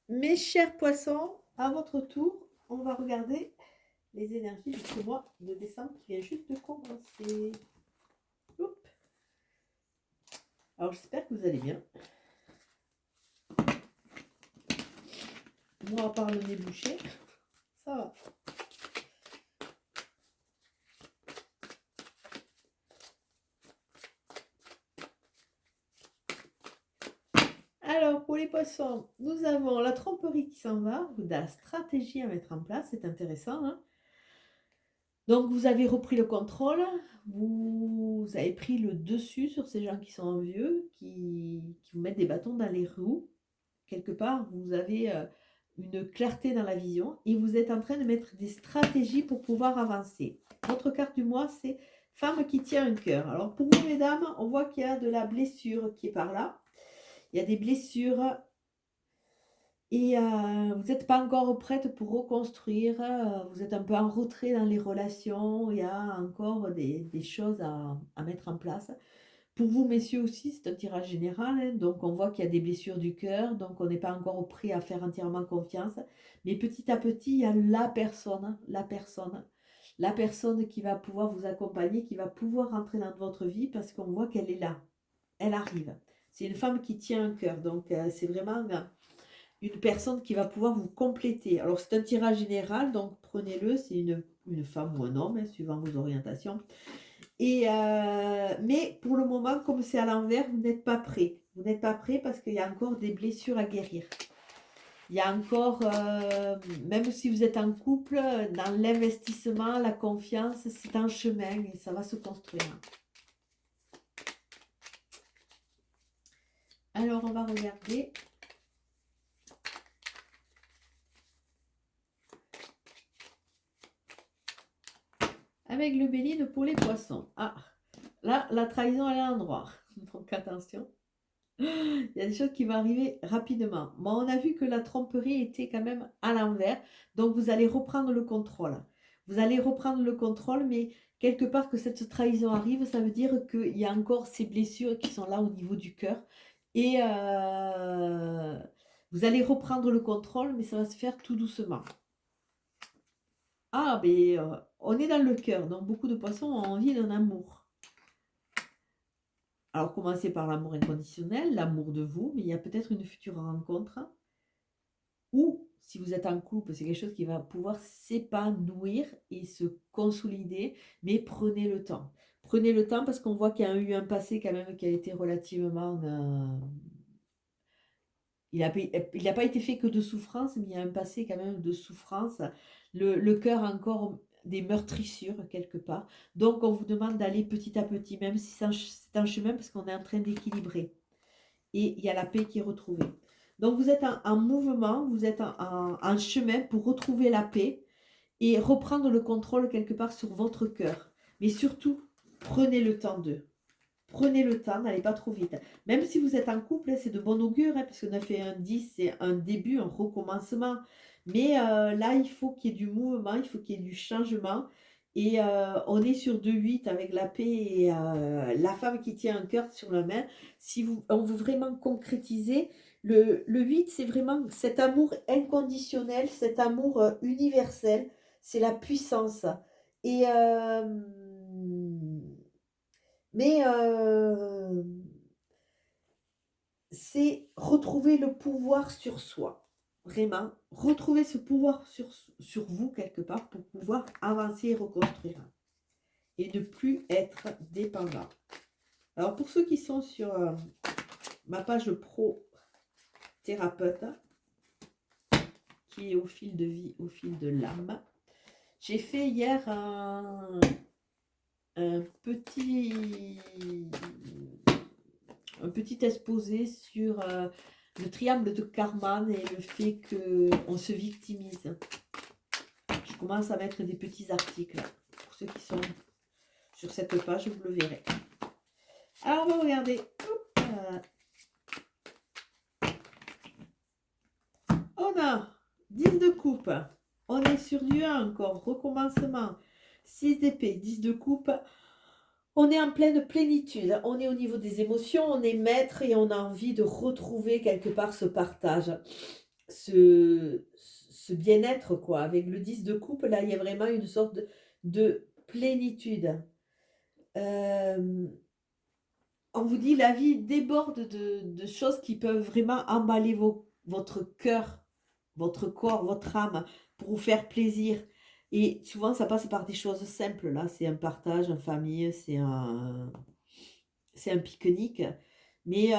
Mes chers poissons, à votre tour, on va regarder les énergies de ce mois de décembre qui vient juste de commencer. Oups. Alors j'espère que vous allez bien. Moi, à part le nez bouché, ça va. Alors, pour les poissons, nous avons la tromperie qui s'en va, ou de la stratégie à mettre en place, c'est intéressant. Hein. Donc, vous avez repris le contrôle, vous avez pris le dessus sur ces gens qui sont envieux, qui vous mettent des bâtons dans les roues. Quelque part, vous avez une clarté dans la vision et vous êtes en train de mettre des stratégies pour pouvoir avancer. Votre carte du mois, c'est femme qui tient un cœur. Alors, pour vous, mesdames, on voit qu'il y a de la blessure qui est par là. Il y a des blessures et vous n'êtes pas encore prête pour reconstruire. Vous êtes un peu en retrait dans les relations. Il y a encore des choses à mettre en place. Pour vous, messieurs aussi, c'est un tirage général. Hein, donc, on voit qu'il y a des blessures du cœur. Donc, on n'est pas encore prêt à faire entièrement confiance. Mais petit à petit, il y a la personne qui va pouvoir vous accompagner, qui va pouvoir rentrer dans votre vie parce qu'on voit qu'elle est là. Elle arrive. C'est une femme qui tient un cœur. Donc, c'est vraiment une personne qui va pouvoir vous compléter. Alors, c'est un tirage général, donc prenez-le, c'est une femme ou un homme, hein, suivant vos orientations. Mais pour le moment, comme c'est à l'envers, vous n'êtes pas prêt. Vous n'êtes pas prêt parce qu'il y a encore des blessures à guérir. Il y a encore, même si vous êtes en couple, dans l'investissement, la confiance, c'est un chemin et ça va se construire. Alors, on va regarder. Avec le bélier pour les poissons. Ah, là, la trahison, elle est à l'endroit. Donc, attention. Il y a des choses qui vont arriver rapidement. Bon, on a vu que la tromperie était quand même à l'envers. Donc, vous allez reprendre le contrôle. Vous allez reprendre le contrôle, mais quelque part que cette trahison arrive, ça veut dire qu'il y a encore ces blessures qui sont là au niveau du cœur. Et vous allez reprendre le contrôle, mais ça va se faire tout doucement. Ah, mais on est dans le cœur. Donc, beaucoup de poissons ont envie d'un amour. Alors, commencez par l'amour inconditionnel, l'amour de vous, mais il y a peut-être une future rencontre. Ou, si vous êtes en couple, c'est quelque chose qui va pouvoir s'épanouir et se consolider, mais prenez le temps. Prenez le temps parce qu'on voit qu'il y a eu un passé quand même qui a été relativement... il n'a pas été fait que de souffrance, mais il y a un passé quand même de souffrance. Le cœur a encore des meurtrissures quelque part. Donc, on vous demande d'aller petit à petit, même si c'est un chemin, parce qu'on est en train d'équilibrer. Et il y a la paix qui est retrouvée. Donc, vous êtes en mouvement, vous êtes en chemin pour retrouver la paix et reprendre le contrôle quelque part sur votre cœur. Mais surtout, prenez le temps d'eux. Prenez le temps, n'allez pas trop vite. Même si vous êtes en couple, c'est de bon augure, hein, parce que 9 et 1, 10, c'est un début, un recommencement. Mais là, il faut qu'il y ait du mouvement, il faut qu'il y ait du changement. Et on est sur 2-8 avec la paix et la femme qui tient un cœur sur la main. Si on veut vraiment concrétiser, le 8, c'est vraiment cet amour inconditionnel, cet amour universel. C'est la puissance. Et mais c'est retrouver le pouvoir sur soi. Vraiment, retrouver ce pouvoir sur vous quelque part pour pouvoir avancer et reconstruire. Et ne plus être dépendant. Alors pour ceux qui sont sur ma page pro thérapeute, qui est au fil de vie, au fil de l'âme, j'ai fait hier un petit exposé sur le triangle de Karman et le fait qu'on se victimise. Je commence à mettre des petits articles. Pour ceux qui sont sur cette page, vous le verrez. Alors, on va regarder. On a 10 de coupe. On est sur du 1 encore. Recommencement. 6 d'épée, 10 de coupe. On est en pleine plénitude, on est au niveau des émotions, on est maître et on a envie de retrouver quelque part ce partage. ce bien-être, quoi. Avec le 10 de coupe, là, il y a vraiment une sorte de plénitude. Euh, on vous dit, la vie déborde de choses qui peuvent vraiment emballer votre cœur, votre corps, votre âme, pour vous faire plaisir. Et souvent, ça passe par des choses simples, là. C'est un partage en famille, c'est un pique-nique. Mais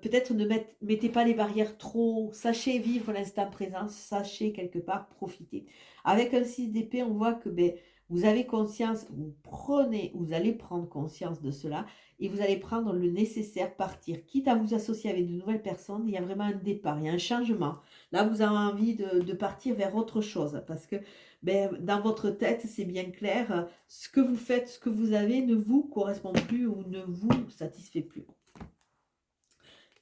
peut-être ne mettez pas les barrières trop. Sachez vivre l'instant présent, sachez quelque part profiter. Avec un 6 d'épée, on voit que ben, vous avez conscience, vous allez prendre conscience de cela et vous allez prendre le nécessaire, partir. Quitte à vous associer avec de nouvelles personnes, il y a vraiment un départ, il y a un changement. Là, vous avez envie de partir vers autre chose parce que ben, dans votre tête, c'est bien clair, ce que vous faites, ce que vous avez ne vous correspond plus ou ne vous satisfait plus.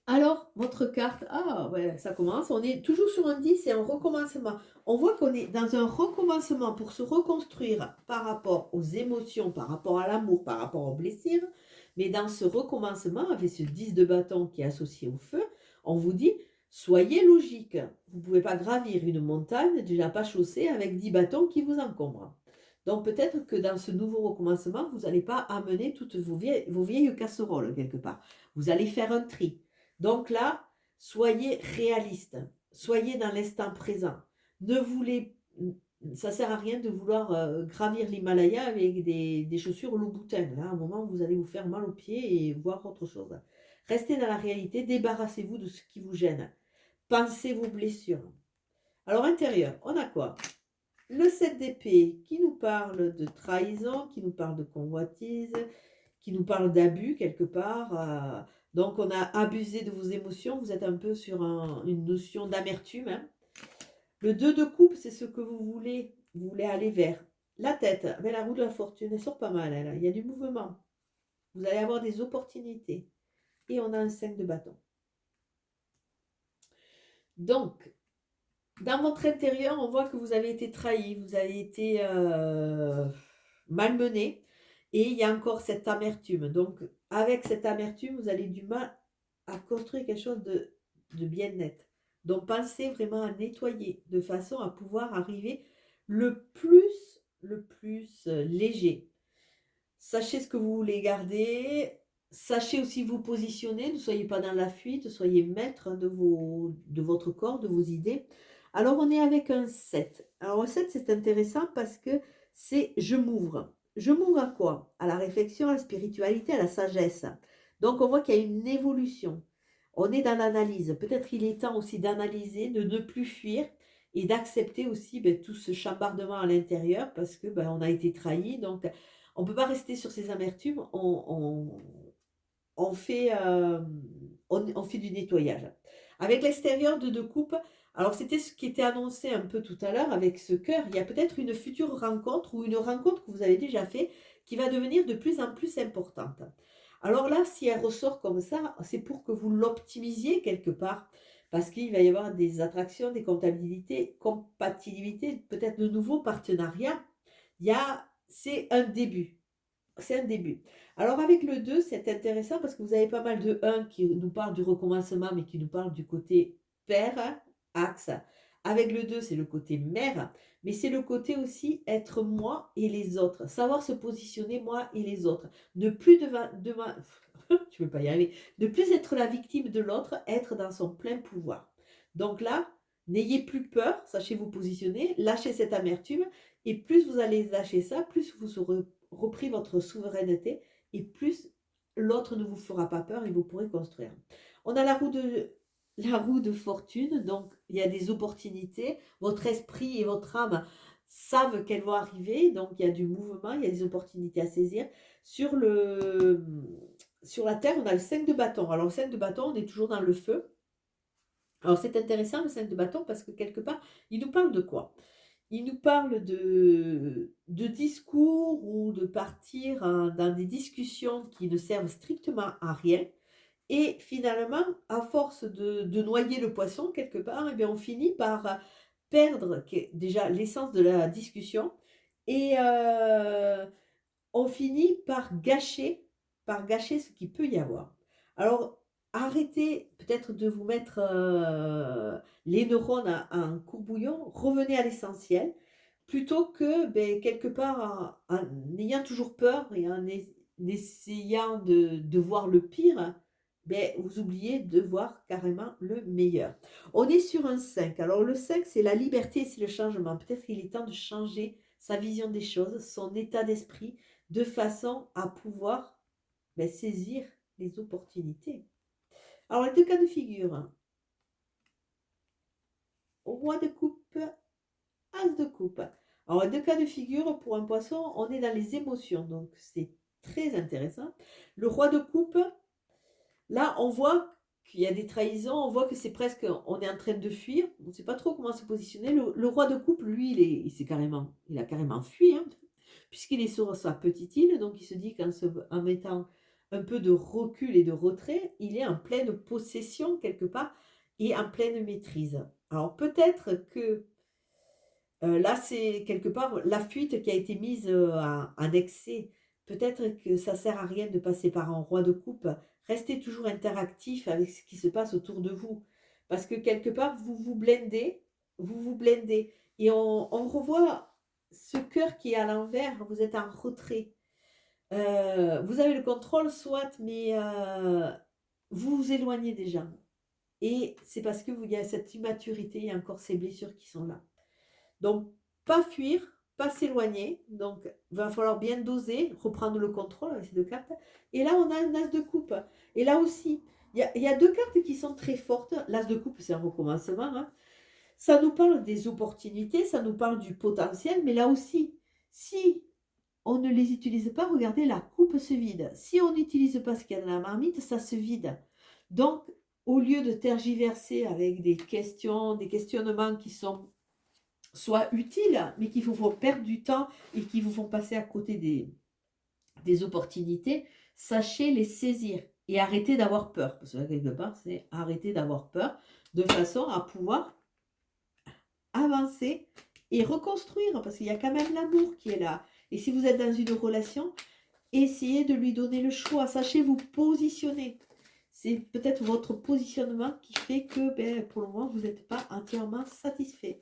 Alors, votre carte, ah ouais, ça commence, on est toujours sur un 10, c'est un recommencement. On voit qu'on est dans un recommencement pour se reconstruire par rapport aux émotions, par rapport à l'amour, par rapport aux blessures. Mais dans ce recommencement, avec ce 10 de bâton qui est associé au feu, on vous dit, soyez logique. Vous ne pouvez pas gravir une montagne déjà pas chaussée avec 10 bâtons qui vous encombrent. Donc peut-être que dans ce nouveau recommencement, vous n'allez pas amener toutes vos vieilles casseroles quelque part. Vous allez faire un tri. Donc là, soyez réaliste, soyez dans l'instant présent. Ne voulez, ça sert à rien de vouloir gravir l'Himalaya avec des chaussures Louboutin. Là, à un moment, vous allez vous faire mal aux pieds et voir autre chose. Restez dans la réalité, débarrassez-vous de ce qui vous gêne. Pensez vos blessures. Alors, intérieur, on a quoi? Le 7 d'épée qui nous parle de trahison, qui nous parle de convoitise, qui nous parle d'abus quelque part. Donc on a abusé de vos émotions, vous êtes un peu sur une notion d'amertume. Hein. Le 2 de coupe, c'est ce que vous voulez aller vers. La tête, mais la roue de la fortune, elle sort pas mal, il y a du mouvement. Vous allez avoir des opportunités. Et on a un 5 de bâton. Donc, dans votre intérieur, on voit que vous avez été trahi, vous avez été malmené. Et il y a encore cette amertume. Donc, avec cette amertume, vous avez du mal à construire quelque chose de bien net. Donc, pensez vraiment à nettoyer de façon à pouvoir arriver le plus léger. Sachez ce que vous voulez garder. Sachez aussi vous positionner. Ne soyez pas dans la fuite. Soyez maître de votre corps, de vos idées. Alors, on est avec un 7. Alors, un 7, c'est intéressant parce que c'est je m'ouvre. Je m'ouvre à quoi? À la réflexion, à la spiritualité, à la sagesse. Donc, on voit qu'il y a une évolution. On est dans l'analyse. Peut-être il est temps aussi d'analyser, de ne plus fuir et d'accepter aussi tout ce chambardement à l'intérieur parce que on a été trahi. Donc, on ne peut pas rester sur ces amertumes. On fait, on fait du nettoyage. Avec l'extérieur de deux coupes, alors c'était ce qui était annoncé un peu tout à l'heure avec ce cœur. Il y a peut-être une future rencontre ou une rencontre que vous avez déjà fait qui va devenir de plus en plus importante. Alors là, si elle ressort comme ça, c'est pour que vous l'optimisiez quelque part, parce qu'il va y avoir des attractions, des compatibilités, peut-être de nouveaux partenariats. C'est un début. C'est un début. Alors avec le 2, c'est intéressant parce que vous avez pas mal de 1 qui nous parle du recommencement, mais qui nous parle du côté père, axe. Avec le 2, c'est le côté mère, mais c'est le côté aussi être moi et les autres. Savoir se positionner moi et les autres. Ne plus je ne peux pas y arriver. Ne plus être la victime de l'autre, être dans son plein pouvoir. Donc là, n'ayez plus peur, sachez vous positionner, lâchez cette amertume, et plus vous allez lâcher ça, plus vous serez repris votre souveraineté et plus l'autre ne vous fera pas peur et vous pourrez construire. On a la roue de fortune, donc il y a des opportunités. Votre esprit et votre âme savent qu'elles vont arriver, donc il y a du mouvement, il y a des opportunités à saisir. Sur la terre, on a le 5 de bâton. Alors le 5 de bâton, on est toujours dans le feu. Alors c'est intéressant le 5 de bâton parce que quelque part, il nous parle de quoi? Il nous parle de discours ou de partir dans des discussions qui ne servent strictement à rien. Et finalement, à force de noyer le poisson quelque part, eh bien, on finit par perdre déjà l'essence de la discussion et on finit par gâcher ce qu'il peut y avoir. Alors, arrêtez peut-être de vous mettre les neurones à un courbouillon, revenez à l'essentiel, plutôt que ben, quelque part en ayant toujours peur et en essayant de voir le pire, ben, vous oubliez de voir carrément le meilleur. On est sur un 5. Alors le 5, c'est la liberté, c'est le changement. Peut-être qu'il est temps de changer sa vision des choses, son état d'esprit, de façon à pouvoir ben, saisir les opportunités. Alors, les deux cas de figure. Roi de coupe, as de coupe. Alors, les deux cas de figure, pour un poisson, on est dans les émotions. Donc, c'est très intéressant. Le roi de coupe, là, on voit qu'il y a des trahisons. On voit que c'est presque, on est en train de fuir. On ne sait pas trop comment se positionner. Le roi de coupe, lui, il a carrément fui, hein, puisqu'il est sur sa petite île. Donc, il se dit qu'en mettant un peu de recul et de retrait, il est en pleine possession quelque part et en pleine maîtrise. Alors peut-être que là, c'est quelque part la fuite qui a été mise en excès. Peut-être que ça sert à rien de passer par un roi de coupe. Restez toujours interactif avec ce qui se passe autour de vous. Parce que quelque part, vous vous blindez. Et on revoit ce cœur qui est à l'envers, vous êtes en retrait. Vous avez le contrôle, soit, mais vous vous éloignez déjà. Et c'est parce que il y a cette immaturité, il y a encore ces blessures qui sont là. Donc, pas fuir, pas s'éloigner. Donc, il va falloir bien doser, reprendre le contrôle avec ces deux cartes. Et là, on a un as de coupe. Et là aussi, il y a deux cartes qui sont très fortes. L'as de coupe, c'est un recommencement, hein. Ça nous parle des opportunités, ça nous parle du potentiel, mais là aussi, si on ne les utilise pas, regardez, la coupe se vide. Si on n'utilise pas ce qu'il y a dans la marmite, ça se vide. Donc, au lieu de tergiverser avec des questions, des questionnements qui sont soit utiles, mais qui vous font perdre du temps et qui vous font passer à côté des opportunités, sachez les saisir et arrêtez d'avoir peur. Parce que là, quelque part, c'est arrêter d'avoir peur de façon à pouvoir avancer et reconstruire, parce qu'il y a quand même l'amour qui est là. Et si vous êtes dans une relation, essayez de lui donner le choix. Sachez vous positionner. C'est peut-être votre positionnement qui fait que ben, pour le moment, vous n'êtes pas entièrement satisfait.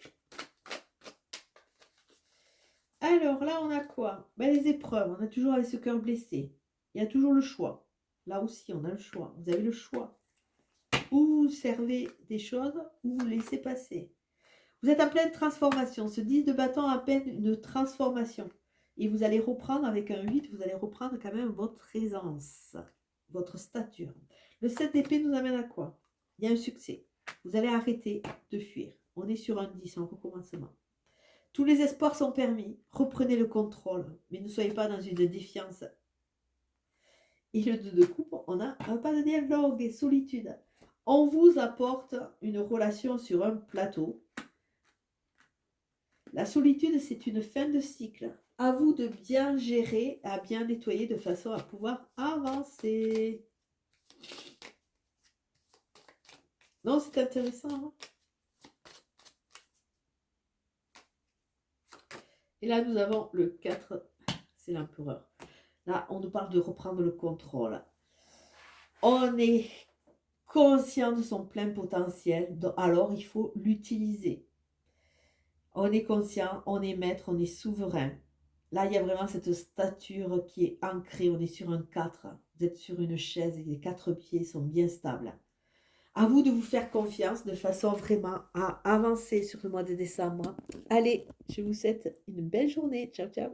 Alors là, on a quoi? Ben, les épreuves. On a toujours avec ce cœur blessé. Il y a toujours le choix. Là aussi, on a le choix. Vous avez le choix. Ou vous servez des choses, ou vous laissez passer. Vous êtes en pleine transformation. Ce 10 de bâton à peine une transformation. Et vous allez reprendre avec un 8, vous allez reprendre quand même votre aisance, votre stature. Le 7 d'épée nous amène à quoi? Il y a un succès. Vous allez arrêter de fuir. On est sur un 10 en recommencement. Tous les espoirs sont permis. Reprenez le contrôle. Mais ne soyez pas dans une défiance. Et le 2 de coupe, on a un pas de dialogue et solitude. On vous apporte une relation sur un plateau. La solitude, c'est une fin de cycle. À vous de bien gérer, à bien nettoyer de façon à pouvoir avancer. Non, c'est intéressant. Hein? Et là, nous avons le 4, c'est l'empereur. Là, on nous parle de reprendre le contrôle. On est conscient de son plein potentiel, alors il faut l'utiliser. On est conscient, on est maître, on est souverain. Là, il y a vraiment cette stature qui est ancrée. On est sur un 4. Vous êtes sur une chaise et les 4 pieds sont bien stables. À vous de vous faire confiance de façon vraiment à avancer sur le mois de décembre. Allez, je vous souhaite une belle journée. Ciao, ciao.